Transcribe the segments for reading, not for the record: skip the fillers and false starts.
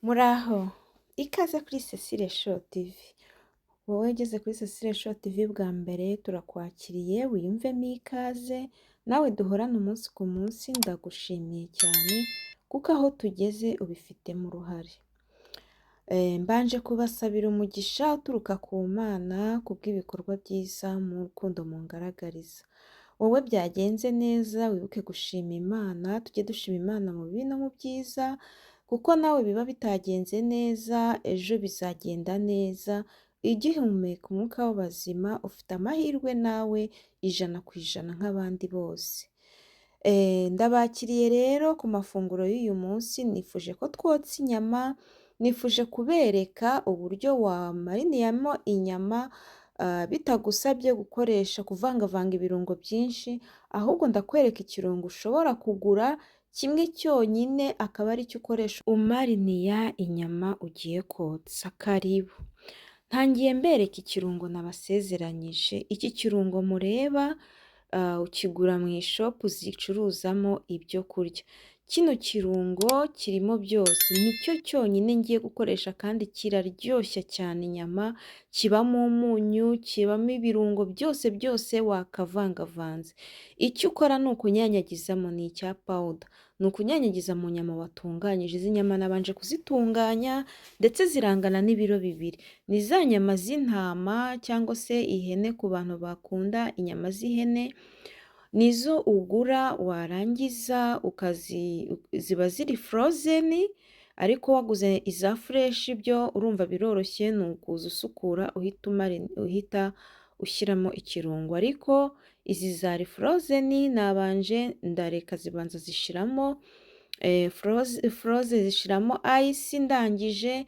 Muraho, ikaze kuri Cecile Show TV. Wowe ugeze kuri Cecile Show TV bwa mbere turakwakiriye wiyumvemo ikaze, nawe duhorane umunsi ku munsi ndagushimiye cyane kuko aho tugeze ubifitemo uruhare. Mbanje kubasabira umugisha uturuka ku Mana kubw'ibikorwa byiza mu rukundo mungaragariza. Wowe byagenze neza wibuke gushima Imana, tujye dushima Imana mu bibi no mu byiza, kuko nawe biba bitagenze neza ejo bizagenda neza. Ugihumeka umwuka w'abazima ufite amahirwe nawe ijana ku ijana nk'abandi bose. Ndabakiriye rero ku mafunguro y'uyu munsi, nifuje ko twotsa inyama, nifuje kubereka uburyo wamariniyemo inyama bitagusabye gukoresha kuvangavanga ibirungo byinshi, ahubwo ndakwereka ikirungo ushobora kugura kimwe cyonyine akaba ari cyo ukoresha umariniya inyama ugiye kotsa. Karibu. Ntangiye mbereka ikirungo nabasezeranyije. Iki kirungo mureba ukigura mu ishopu zicuruzamo ibyo kurya. Kino kirungo kirimo byose, nicyo cyonyine ngiye gukoresha kandi kiraryoshya cyane inyama, kibamo umunyu, kibamo ibirungo byose wakavangavanze. Icyo ukora ni ukunyanyagizamo, ni icya powder. Ni ukunyanyagiza mu nyama watunganyije. Izi nyama nabanje kuzitunganya ndetse zirangana n'ibiro 2. Ni za nyama z'intama cyangwa se ihene ku bantu bakunda inyama z'ihene, nizo ugura warangiza ziba ziri frozen, ariko waguze iza fresh byo urumva biroroshye, ni ukuza usukura uhita ushyiramo ikirungo. Ariko izi zari frozen nabanje ndareka zibanza zishiramo frozen, zishiramo ice, ndangije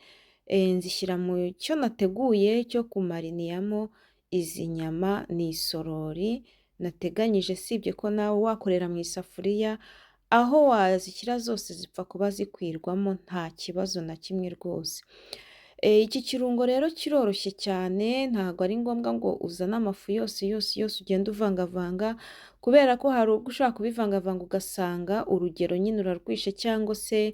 nzishyira mu cyo nateguye cyo kumariniyamo izi nyama. Ni isorori nateganyije, sibye ko nawe wakorera mu isafuriya, aho wazishyira zose zipfa kuba zikwirwamo nta kibazo na kimwe rwose. Iki kirungo rero kiroroshye cyane, ntabwo ari ngombwa ngo uzane amafu yose ugenda uvangavanga, kubera ko hari ubwo ushobora kubivangavanga ugasanga urugero nyine urarwishe cyangwa se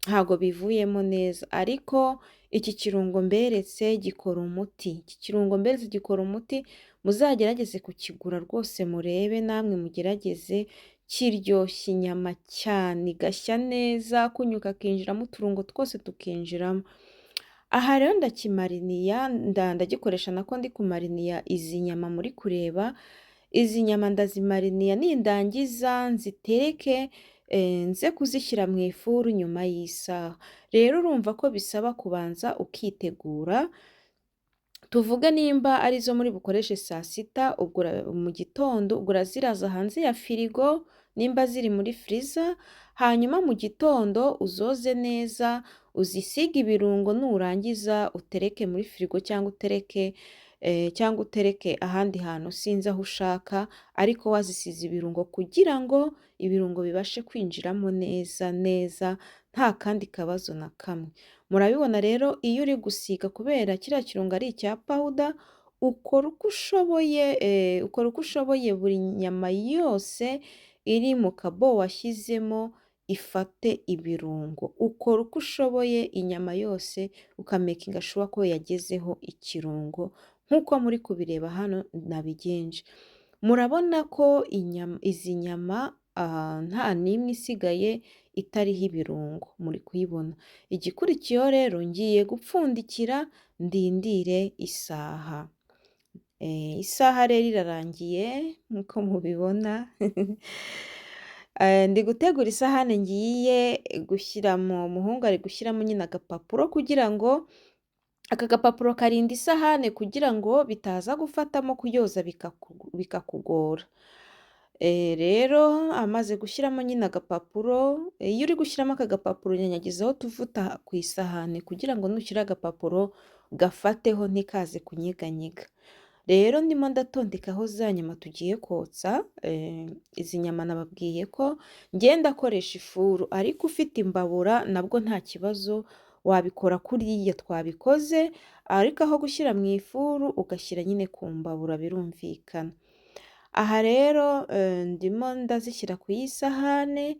ntabwo bivuyemo neza. Ariko iki kirungo mberetse gikora umuti. Iki kirungo mberetse gikora umuti, muzagerageze kukigura rwose murebe namwe mugerageze. Kiryoshya inyama cyane, igashya neza, kunyuka kinjiramo uturungo twose tukinjiramo. Aha rero ndakimariniya, ndagikoresha nako ndi kumariniya izi nyama muri kureba. Izi nyama ndazimariniya, nindangiza nzitereke nze kuzishyira mu ifuru nyuma y'isaha. Rero urumva ko bisaba kubanza ukitegura. Tuvuge nimba arizo muri bukoreshe saa sita, mu gitondo ugura ziraza hanze ya firigo nimba ziri muri freezer, hanyuma mu gitondo uzoze neza, uzisiga ibirungo, nurangiza utereke muri firigo cyangwa utereke ahandi hantu sinzi aho ushaka, ariko wazisize ibirungo kugira ngo ibirungo bibashe kwinjiramo neza nta kandi kabazo na kamwe. Murabibona rero iyo uri gusiga, kubera kiriya kirungo ari icya powder, ukora uko ushoboye buri nyama yose iri mu kabo washyizemo ifate ibirungo. Ukora uko ushoboye inyama yose ukamakinga sure ko yagezeho ikirungo nk'uko muri kubireba hano nabigenje. Murabona ko izi nyama nta n'imwe isigaye itariho ibirungo, muri kuyibona. Igikurikiyeho rero ngiye gupfundikira ndindire isaha. Isaha rero irarangiye nk'uko mubibona. Ndi gutegura isahane ngiye gushyiramo, umuhungu ari gushyiramo nyine agapapuro kugira ngo aka gapapuro karinda isahane kugira ngo bitaza gufatamo kuyoza bikakugora. Rero amaze gushyiramo nyine agapapuro, iyo uri gushyiramo aka gapapuro nyanyagizaho tuvuta ku isahane kugira ngo nushyira agapapuro gafateho ntikaze kunyeganyega. Rero ndimo ndatondekaho za nyama tugiye kotsa. Izi nyama nababwiye ko ngenda akoresha ifuru, ariko ufite imbabura nabwo nta kibazo wabikora kuriya twabikoze, ariko aho gushyira mu ifuru ugashyira nyine ku mbabura birumvikana. Aha rero ndimo ndazishyira ku y'isahane,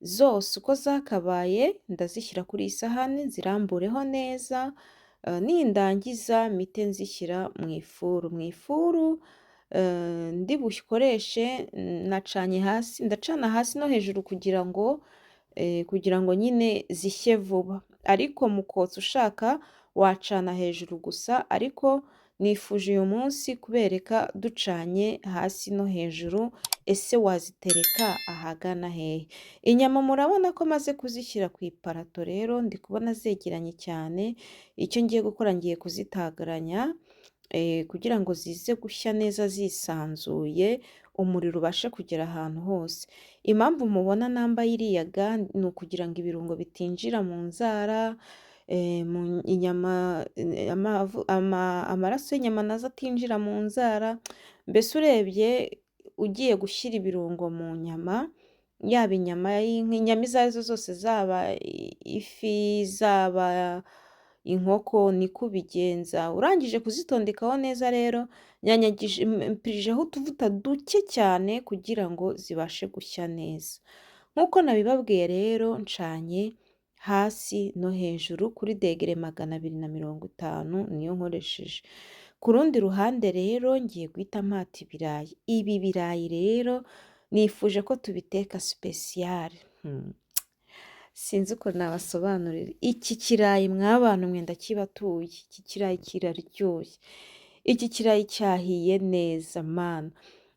zose uko zakabaye ndazishyira kuri iyi sahani nzirambureho neza, nindangiza mpite nzishyira mu ifuru. Mu ifuru ndi bukoreshe nacanye hasi, ndacana hasi no hejuru kugira ngo nyine zishye vuba, ariko mu kotsa ushaka wacana hejuru gusa, ariko nifuje uyu munsi kubereka ducanye hasi no hejuru. Ese wazitereka ahagana hehe? Inyama murabona ko maze kuzishyira ku iparato, rero ndi kubona zegeranye cyane. Icyo ngiye gukora ngiye kuzitagaranya kugira ngo zize gushya neza zisanzuye, umuriro ubashe kugera ahantu hose. Impamvu mubona nambaye iriya ga ni ukugira ngo ibirungo bitinjira mu nzara, inyama, amaraso y'inyama nazo atinjira mu nzara. Mbese urebye ugiye gushyira ibirungo mu nyama, yaba inyama y'inka, inyama izo ari zo zose, zaba ifi, zaba inkoko, niko ubigenza. Urangije kuzitondekaho neza rero, mpirijeho utuvuta duke cyane kugira ngo zibashe gushya neza. Nk'uko nabibabwiye rero, ncanye hasi no hejuru kuri degere 250 niyo nkoresheje. Ku rundi ruhande rero ngiye guhita mpata ibirayi. Ibi birayi rero nifuje ko tubiteka sipesiyare. Sinzi uko nabasobanurira. Iki kirayi mw'abantu mwe ndakibatuye. Iki kirayi kiraryoshye. Iki kirayi cyahiye neza mana.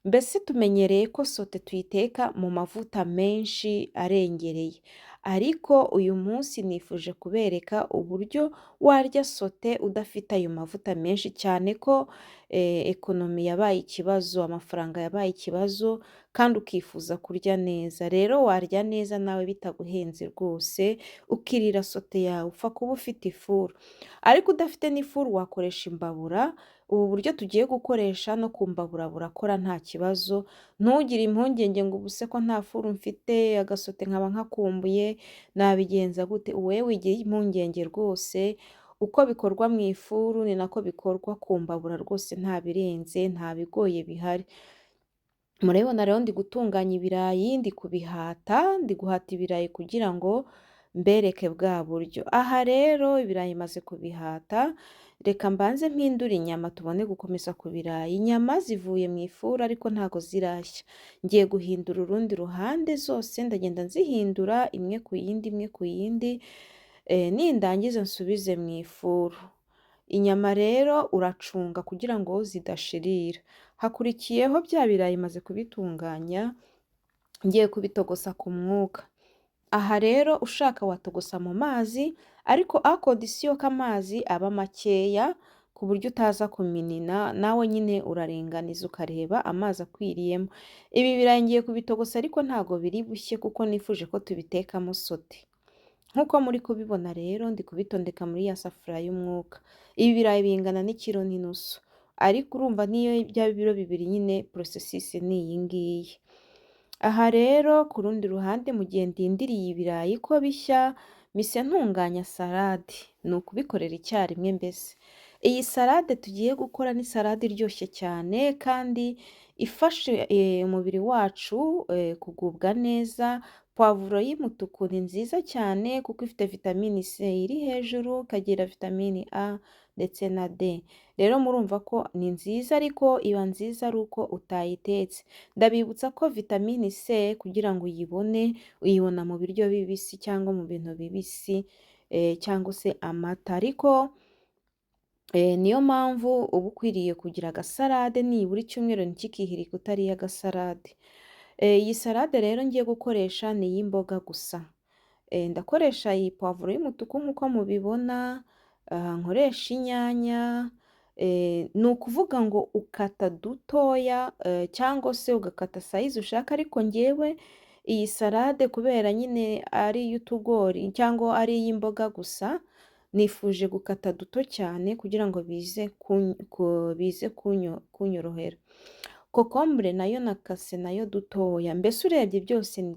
Mbese tumenyereye ko sote tuyiteka mu mavuta menshi arengereye, ariko uyu munsi nifuje kubereka uburyo warya sote udafite ayo mavuta menshi, cyane ko ekonomi yabaye ikibazo, amafaranga yabaye ikibazo, kandi ukifuza kurya neza. Rero warya neza nawe bitaguhenze rwose, ukirira sote yawe. Upfa kuba ufite ifuru, ariko udafite n'ifuru wakoresha imbabura. Ubu buryo tugiye gukoresha no ku mbabura burakora nta kibazo. Ntugire impungenge ngo ubuse ko nta furu mfite, agasote nkaba nkakumbuye, nabigenza gute? Wowe wigira impungenge rwose. Uko bikorwa mu ifuru ni nako bikorwa ku mbabura rwose, nta birenze, nta bigoye bihari. Murabibona rero ndi gutunganya ibirayi, ndi kubihata, ndi guhata ibirayi kugira ngo mbereke bwa buryo. Aha rero ibirayi maze kubihata, reka mbanze mpindure inyama tubone gukomeza ku birayi. Inyama zivuye mu ifuru ariko ntago zirashya. Ngiye guhindura urundi ruhande, zose ndagenda nzihindura imwe ku yindi, imwe ku yindi, nindangiza nsubize mu ifuru. Inyama rero uracunga kugira ngo zidashirira. Hakurikiyeho bya birayi maze kubitunganya, ngiye kubitogosa ku mwuka. Aha rero ushaka watogosa mu mazi, ariko akondisiyo k'amazi aba makeya ku buryo utaza kuminina, nawe nyine uraringaniza ukareba amazi akwiriyemo. Ibi birayi ngiye kubitogosa ariko ntago biri bushye kuko nifuje ko tubitekamo sote. Nk'uko muri kubibona rero ndi kubitondeka muri ya safuriya y'umwuka. Ibi birayi bingana n'ikiro n'inusu, ariko urumva niyo byaba ibiro 2 nyine porosesisi ni iyi ngiyi. Aha rero ku rundi ruhande mu gihe ndindiriye ibirayi ko bishya, mise ntunganya salade. Ni ukubikorera icyarimwe mbese. Iyi salade tugiye gukora ni salade iryoshye cyane kandi ifasha umubiri wacu kugubwa neza. Pavuro y'umutuku ni nziza cyane kuko ifite vitamini C iri hejuru, ikagira vitamini A ndetse na D. Rero murumva ko ni nziza, ariko iba nziza ari uko utayitetse. Ndabibutsa ko vitamini C kugira ngo uyibona mu biryo bibisi cyangwa mu bintu bibisi, cyangwa se amata. Ariko niyo mpamvu uba ukwiriye kugira agasalade nibura icyumweru ntikikihirike utariye agasalade. Iyi salade rero ngiye gukoresha ni iy'imboga gusa. Ndakoresha iyi pavuro y'umutuku nk'uko mubibona, nkoresha inyanya. Ni ukuvuga ngo ukata dutoya, cyangwa se ugakata sayizi ushaka, ariko ngewe iyi salade kubera nyine ari iy'utugori cyangwa ari iy'imboga gusa, nifuje gukata duto cyane kugira ngo bize kunyorohera. Kokombure nayo nakase nayo dutoya. Mbese urebye byose ni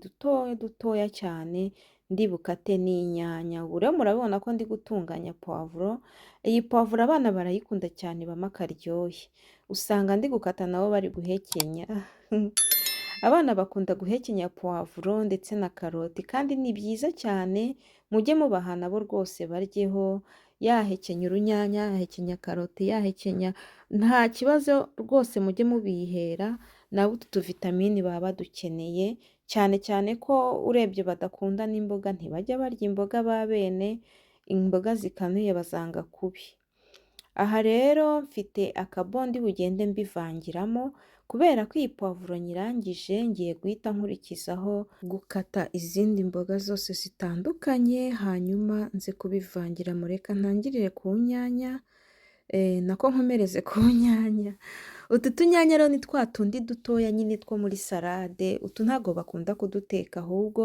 dutoya cyane, ndi bukate n'inyanya. Ubu rero murabibona ko ndi gutunganya pavuro. Iyi pavuro abana barayikunda cyane, ibamo akaryoshye. Usanga ndi gukata nabo bari guhekenya. Abana bakunda guhekenya puwavuro ndetse na karoti kandi ni byiza cyane, mujye mubaha nabo rwose baryeho, yahekenya urunyanya, yahekenya karoti, yahekenya, nta kibazo rwose mujye mubihera, nabo utu tuvitamini baba badukeneye, cyane cyane ko urebye badakunda n'imboga, ntibajya barya imboga ba bene, imboga zikanuye bazanga kubi. Aha rero mfite akabondi bugende mbivangiramo, kubera ko iyi puwavuro nyirangije ngiye guhita nkurikizaho gukata izindi mboga zose zitandukanye, hanyuma nze kubivangira, mureka ntangirire ku nyanya, nako nkomereze ku nyanya. Utu tunyanya rero ni twa tundi dutoya nyine two muri salade, utu ntabwo bakunda kuduteka ahubwo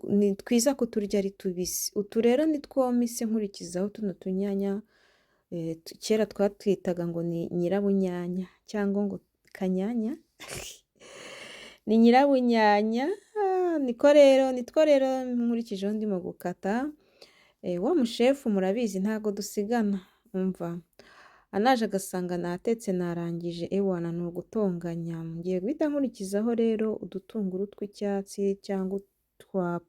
ni twiza kuturya ari tubisi. Utu rero ni two mise nkurikizaho tuno tunyanya, kera twatwitaga ngo ni nyirabunyanya cyangwa ngo kanyanya ni nyirabunyanya. Nitwo rero nkurikijeho ndimo gukata. Wa mushefu murabizi ntago dusigana, umva anaje agasanga natetse narangije, ewana ni ugutonganya. Ngiye guhita nkurikizaho rero udutunguru tw'icyatsi cyangwa twa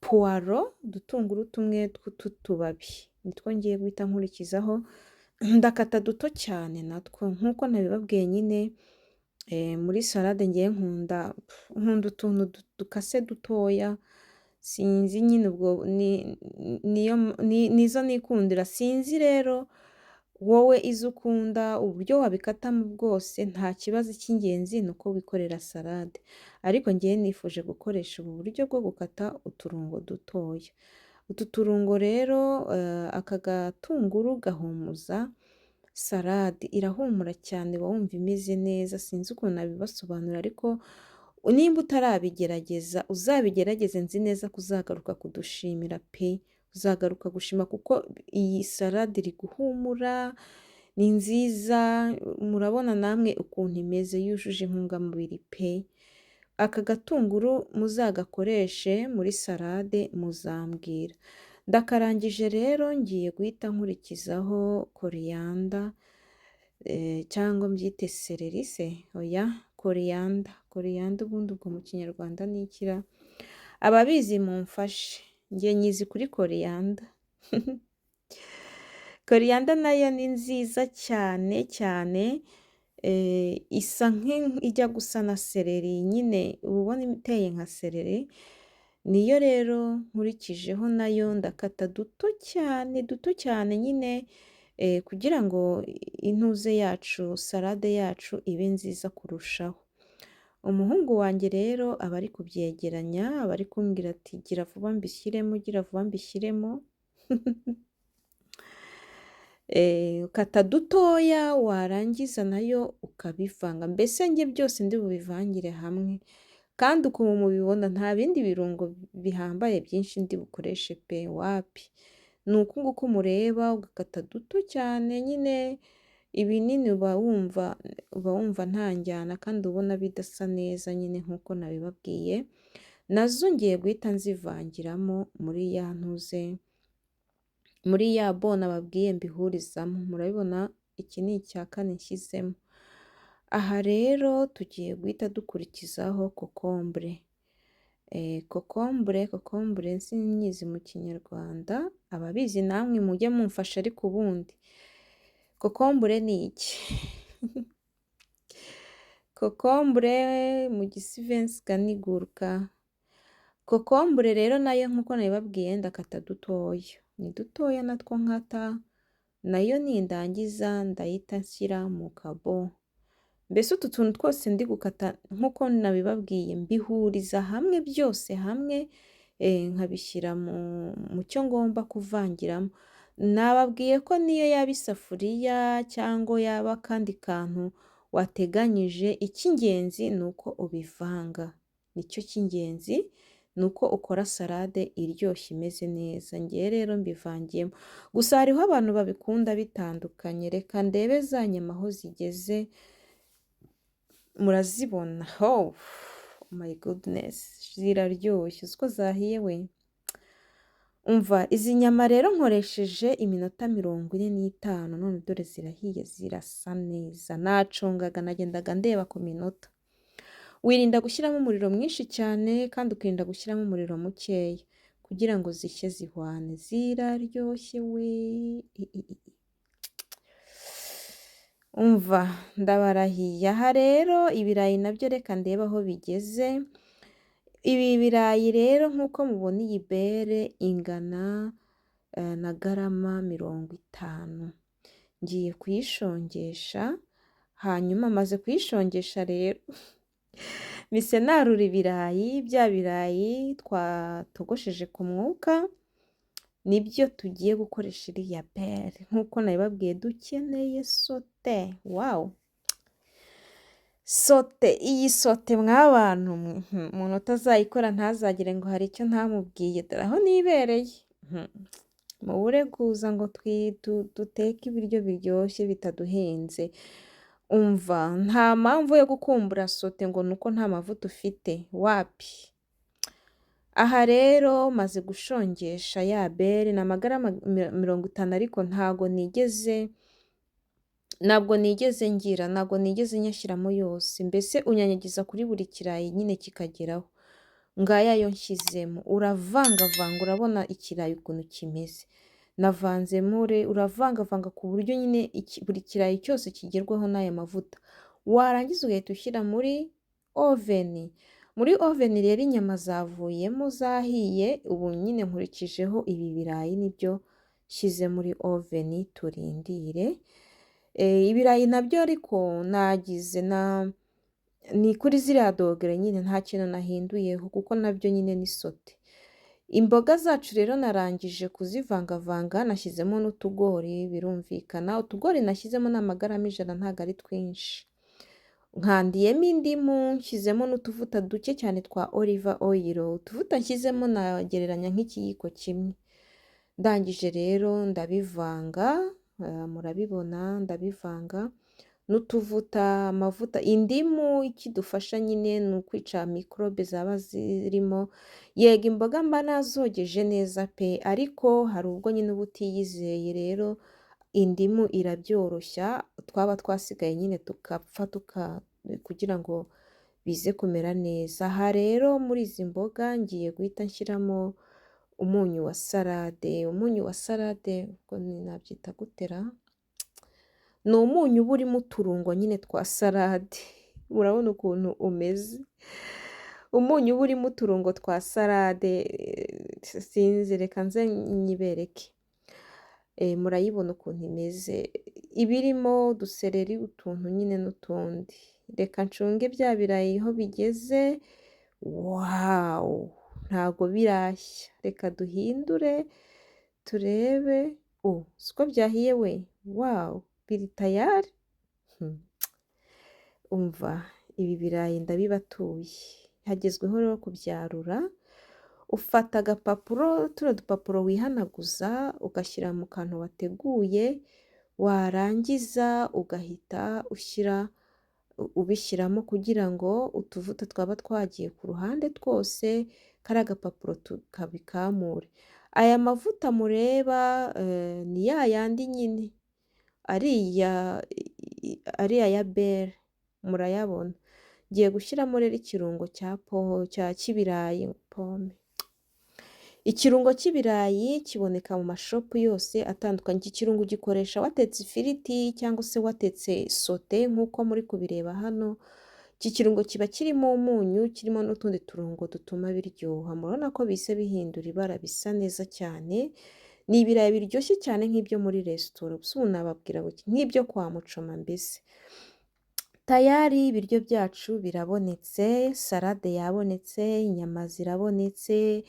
puwaro, udutunguru tumwe tw'utubabi nitwo ngiye guhita nkurikizaho, ndakata duto cyane natwo nk'uko nabibabwiye nyine. Muri salade ngiye nkunda utuntu dukase dutoya, sinzi nyine ubwo nizo nikundira, sinzi rero wowe izo ukunda, uburyo wabikatamo bwose nta kibazo, icy'ingenzi ni uko wikorera salade, ariko ngiye nifuje gukoresha ubu buryo bwo gukata uturungo dutoya. Utu turungo rero, aka gatunguru gahumuza salade, irahumura cyane, uba wumva imeze neza, sinzi ukuntu nabibasobanura, ariko nimba utarabigerageza uzabigerageze, nzi neza ko uzagaruka kudushimira pe, uzagaruka gushima, kuko iyi salade iri guhumura, ni nziza, murabona namwe ukuntu imeze, yujuje intungamubiri pe. Aka gatunguru muzagakoreshe muri salade muzambwira. Ndakarangije rero ngiye guhita nkurikizaho koriyanda, cyangwa mbyite seleri se, oya koriyanda ubundi ubwo mu kinyarwanda ni ikira, ababizi mumfashe, njye nyizi kuri koriyanda. Koriyanda nayo ni nziza cyane cyane, isa nk'ijya gusa na seleri nyine, uba ubona iteye nka seleri, niyo rero nkurikijeho, nayo ndakata duto cyane nyine, kugira ngo intuze yacu, salade yacu ibe nziza kurushaho. Umuhungu wanjye rero aba ari kubyegeranya, aba ari kumbwira ati gira vuba mbishyiremo. Ukata dutoya warangiza nayo ukabivanga, mbese njye byose ndi bubivangire hamwe, kandi ukuntu mubibona nta bindi birungo bihambaye byinshi ndi bukoreshe pe, wapi, ni uku nguku mureba, ugakata duto cyane nyine, ibinini uba wumva nta njyana, kandi ubona bidasa neza nyine nk'uko nabibabwiye. Nazo ngiye guhita nzivangiramo muri ya ntuze, muri ya bo nababwiye mbihurizamo, murabibona iki ni icya kane nshyizemo. Aha rero tugiye guhita dukurikizaho kokombure. Kokombure sinyizi mu kinyarwanda, ababizi namwe mujye mumfasha, ariko ubundi kokombure ni iki? Kokombure mu gisivensi ganiguruka. Kokombure rero nayo nk'uko nabibabwiye ndakata dutoya, ni dutoya natwo nkata, nayo nindangiza ndahita nshyira mu kabo. Mbese utu tuntu twose ndi gukata nk'uko nabibabwiye mbihuriza hamwe, byose hamwe, nkabishyira mu cyo ngomba kuvangiramo. Nababwiye ko niyo yaba isafuriya cyangwa yaba akandi kantu wateganyije, icy'ingenzi ni uko ubivanga, nicyo cy'ingenzi, ni uko ukora salade iryoshye imeze neza. Ngewe rero mbivangiyemo, gusa hariho abantu babikunda bitandukanye, reka ndebe za nyama aho zigeze, murazibona, oh my goodness, ziraryoshye, uko zahiye we, Umva izi nyama rero nkoresheje iminota 45 none dore zirahiye zirasa neza, nacungaga nagendaga ndeba ku minota. Wirinda gushyiramo umuriro mwinshi cyane kandi ukirinda gushyiramo umuriro mukeya kugira ngo zishye zihwane, ziraryoshye we! Umva ndabarahiye, aha rero ibirayi nabyo reka ndebe aho bigeze. Ibi birayi rero nk'uko mubona iyi bere ingana na garama 50. Ngiye kuyishongesha, hanyuma maze kuyishongesha rero mpise narura ibirayi, bya birayi twatogosheje ku mwuka nibyo tugiye gukoresha iriya bere. Nk'uko nabibabwiye dukeneye sote, wawu! Sote, iyi sote mwabantu mwe, umuntu utazayikora ntazagire ngo hari icyo ntamubwiye, dore aho nibereye. Mubure kuza ngo duteke ibiryo biryoshye bitaduhenze. Umva nta mpamvu yo gukumbura sote ngo nuko nta mavuta ufite, wapi! Aha rero maze gushongesha ya bere ni amagarama 50 ariko ntabwo nigeze nyashyiramo yose, mbese unyanyagiza kuri buri kirayi nyine kikageraho. Ngaya yo nshyizemo, uravangavanga urabona ikirayi ukuntu kimeze. Navanzemo uravangavanga ku buryo nyine buri kirayi cyose kigerwaho n'aya mavuta. Warangiza ugahita ushyira muri oveni. Muri oveni rero inyama zavuyemo zahiye, ubu nyine nkurikijeho ibi birayi nibyo nshyize muri oveni turindire. Ibirayi nabyo ariko ni kuri ziriya dogere nyine nta kintu nahinduyeho kuko nabyo nyine ni sote. Imboga zacu rero narangije kuzivangavanga, nashyizemo n'utugori birumvikana. Utugori nashyizemo ni amagarama 100 ntabwo ari twinshi. Nkandiyemo indimu, nshyizemo n'utuvuta duke cyane twa olive oil. Utuvuta nshyizemo nagereranya nk'ikiyiko kimwe. Ndangije rero ndabivanga, murabibona ndabivanga n'utuvuta, amavuta. Indimu ikidufasha nyine ni ukwica mikorobe zaba zirimo. Yego imboga mba nazogeje neza pe, ariko hari ubwo nyine uba utiyizeye, rero indimu irabyoroshya, twaba twasigaye nyine tukapfa kugira ngo bize kumera neza. Aha rero muri izi mboga ngiye guhita nshyiramo umunyu wa salade. Umunyu wa salade ubwo nabyita gutera, ni umunyu uba urimo uturungo nyine twa salade. Murabona ukuntu umeze, umunyu uba urimo uturungo twa salade, sinzi reka nze nyibereke. Murayibona ukuntu imeze, ibirimo udusereri, utuntu nyine n'utundi. Reka ncunge bya birayi aho bigeze. Wawu! Ntabwo birashya, reka duhindure turebe. Siko byahiye we! Wawu! Biri tayari. Umva ibi birayi ndabibatuye, hagezweho rero kubyarura. Ufata agapapuro, turiya dupapuro wihanaguza ugashyira mu kantu wateguye, warangiza ugahita ubishyiramo kugira ngo utuvuta twaba twagiye ku ruhande twose kariya gapapuro kabikamure. Aya mavuta mureba ni ya yandi nyine ariya ya bere, murayabona. Ngiye gushyiramo rero ikirungo cy'ibirayi, pome. Ikirungo cy'ibirayi kiboneka mu mashopu yose atandukanye. Iki kirungo ugikoresha watetse ifiriti cyangwa se watetse sote nk'uko muri kubireba hano. Iki kirungo kiba kirimo umunyu, kirimo n'utundi turungo dutuma biryoha. Murabona ko bise bihindura ibara, bisa neza cyane. Ni ibirayi biryoshye cyane nk'ibyo muri resitora, gusa ubu nababwira nk'ibyo kwa Mucoma mbese. Tayari ibiryo byacu birabonetse, salade yabonetse, inyama zirabonetse,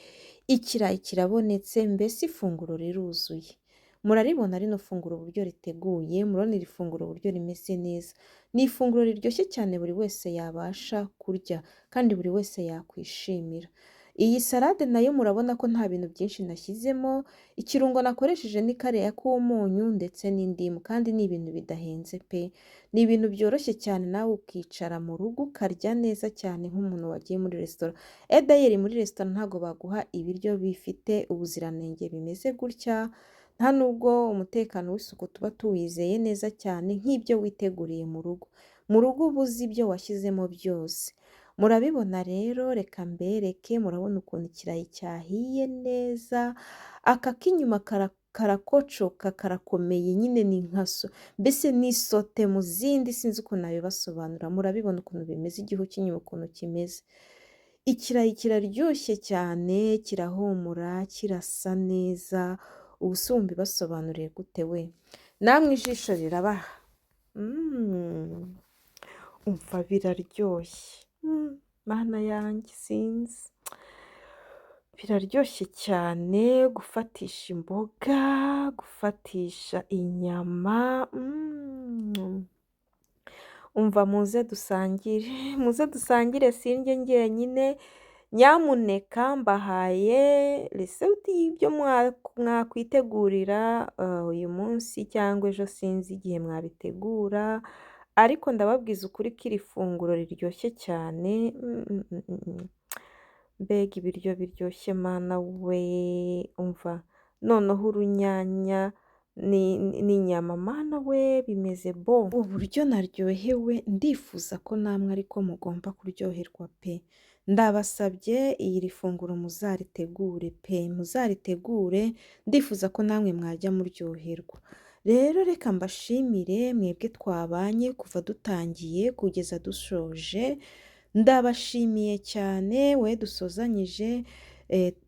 ikirayi kirabonetse, mbese ifunguro riruzuye. Muraribona rino funguro uburyo riteguye, murabona iri funguro uburyo rimeze neza. Ni ifunguro riryoshye cyane buri wese yabasha kurya kandi buri wese yakwishimira. Iyi salade nayo murabona ko nta bintu byinshi nashyizemo, ikirungo nakoresheje ni kariya k'umunyu ndetse n'indimu kandi ni ibintu bidahenze pe. Ni ibintu byoroshye cyane nawe ukicara mu rugo ukarya neza cyane nk'umuntu wagiye muri resitora. Dayeri muri resitora ntabwo baguha ibiryo bifite ubuziranenge bimeze gutya, nta nubwo umutekano w'isuku tuba tuwizeye neza cyane nk'ibyo witeguriye mu rugo. Mu rugo uba uzi ibyo washyizemo byose. Murabibona rero, reka mbereke, murabona ukuntu ikirayi cyahiye neza, aka k'inyuma karakocoka karakomeye nyine ni nka mbese ni isote mu zindi sinzi ukuntu nabibasobanura. Murabibona ukuntu bimeze, igihu cy'inyuma ukuntu kimeze. Ikirayi kiraryoshye cyane, kirahumura, kirasa neza, ubu se wumva ibasobanuriye gute we? Namwe ijisho rirabaha. Umva biraryoshye. Mana yanjye sinzi. Biraryoshye cyane gufatisha imboga, gufatisha inyama. Umva muze dusangire sindye njyenyine. Nyamuneka mbahaye resepti y'ibyo mwakwitegurira uyu munsi cyangwa ejo sinzi igihe mwabitegura, ariko ndababwiza ukuri ko iri funguro riryoshye cyane. Mbega ibiryo biryoshye mana we, umva noneho urunyanya n'inyama mana we bimeze bo. Uburyo naryohewe ndifuza ko namwe ariko mugomba kuryoherwa pe. Ndabasabye iri funguro muzaritegure pe, muzaritegure, ndifuza ko namwe mwajya muryoherwa. Rero reka mbashimire mwebwe twabanye kuva dutangiye kugeza dushoje. Ndabashimiye cyane we dusozanyije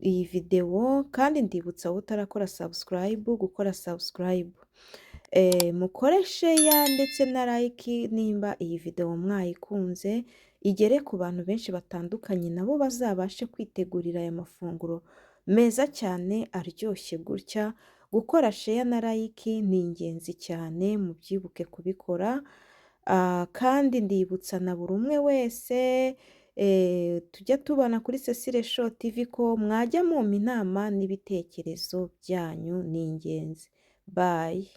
iyi videwo, kandi ndibutsa wowe utarakora subscribe gukora subscribe. Mukore share ndetse na like nimba iyi videwo mwayikunze, igere ku bantu benshi batandukanye nabo bazabashe kwitegurira aya mafunguro meza cyane aryoshye gutya. Gukora share na like ni ingenzi cyane, mubyibuke kubikora. Kandi ndibutsa na buri umwe wese tujya tubana kuri Cecile Show TV ko mwajya mumpa inama n'ibitekerezo byanyu, ni ingenzi. Bye.